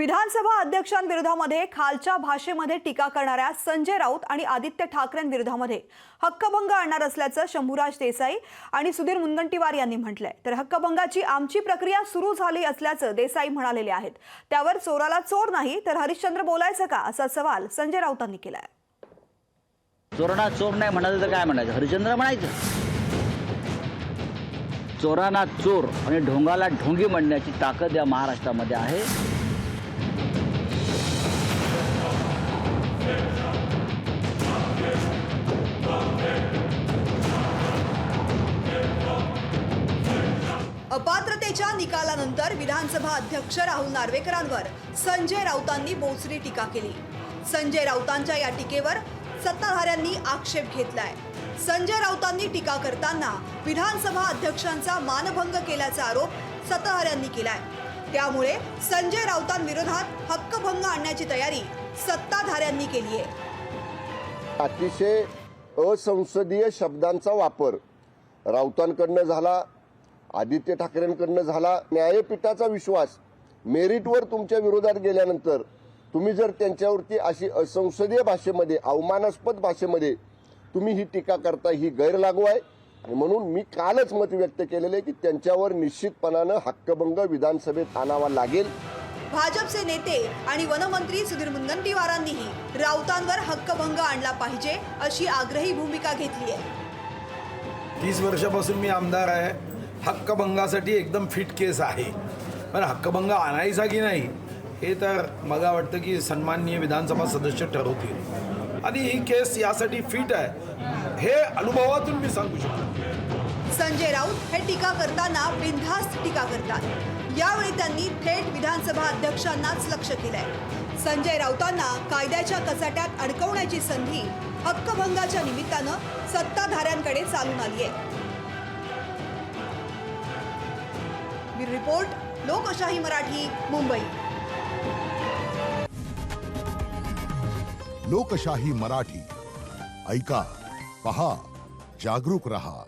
विधानसभा अध्यक्षांविरोधामध्ये खालच्या भाषेमध्ये टीका करणाऱ्या संजय राऊत आणि आदित्य ठाकरेंविरोधामध्ये हक्कभंग आणणार असल्याचं शंभूराज देसाई आणि सुधीर मुनगंटीवार यांनी म्हटलंय। तर हक्कभंगाची आमची प्रक्रिया सुरू झाली असल्याचं देसाई म्हणालेले आहेत। त्यावर चोराला चोर नाही तर हरिश्चंद्र बोलायचं का असा सवाल संजय राऊतांनी केलाय। चोरांना चोर नाही म्हणायचं तर काय म्हणायचं, हरिश्चंद्र म्हणायचं। चोरांना चोर आणि ढोंगाला ढोंगी म्हणण्याची ताकद या महाराष्ट्रामध्ये आहे। अपात्रतेच्या निकालानंतर विधानसभा अध्यक्ष राहुल नार्वेकरांवर संजय राऊतांनी बोचरी टीका केली। संजय राऊतांच्या या टीकेवर सत्ताधाऱ्यांनी आक्षेप घेतलाय। संजय राऊतांनी टीका करताना विधानसभा अध्यक्षांचा मानभंग केल्याचा आरोप सत्ताधाऱ्यांनी केलाय। त्यामुळे संजय राऊतांविरोधात हक्कभंग आणण्याची तयारी सत्ताधाऱ्यांनी केली आहे। अतिशय असंसदीय शब्दांचा वापर राऊतांकडनं झाला, आदित्य ठाकरेंकडनं झाला। न्यायपीठाचा विश्वास मेरिटवर तुमच्या विरोधात गेल्यानंतर तुम्ही जर त्यांच्यावरती अशी असंसदीय भाषेमध्ये, अवमानास्पद भाषेमध्ये तुम्ही ही टीका करता, ही गैरलागू आहे। आणि म्हणून मी कालच मत व्यक्त केलेले की त्यांच्यावर निश्चितपणानं हक्कभंग विधानसभेत आणावा लागेल। भाजपचे नेते आणि वनमंत्री सुधीर मुनगंटीवारांनीही राऊतांवर हक्कभंग आणला पाहिजे अशी आग्रही भूमिका घेतली आहे। 30 वर्षापासून मी आमदार आहे। हक्कभंगासाठी एकदम फिट केस आहे, पण हक्कभंग आणायचा की नाही हे तर मला वाटतं की सन्माननीय विधानसभा सदस्य ठरवतील, आणि ही केस यासाठी फिट आहे हे अनुभवातून मी सांगू शकतो। संजय राऊत हे टीका करताना बिनधास्त टीका करतात। यावेळी त्यांनी थेट विधानसभा अध्यक्षांनाच लक्ष केलंय। संजय राऊतांना कायद्याच्या कचाट्यात अडकवण्याची संधी हक्कभंगाच्या निमित्तानं सत्ताधाऱ्यांकडे चालून आली आहे। ब्युरो रिपोर्ट, लोकशाही मराठी, मुंबई। लोकशाही मराठी ऐका, पहा, जागरूक रहा।